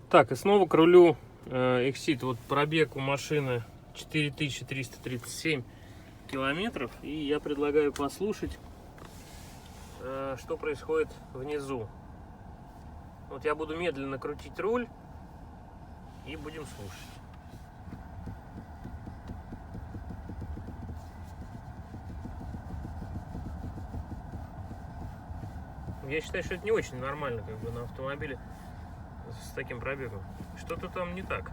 Так, и снова к рулю Exit. Вот пробег у машины 4337 километров. И я предлагаю послушать, что происходит внизу. Вот я буду медленно крутить руль и будем слушать. Я считаю, что это не очень нормально, как бы, на автомобиле с таким пробегом. Что-то там не так.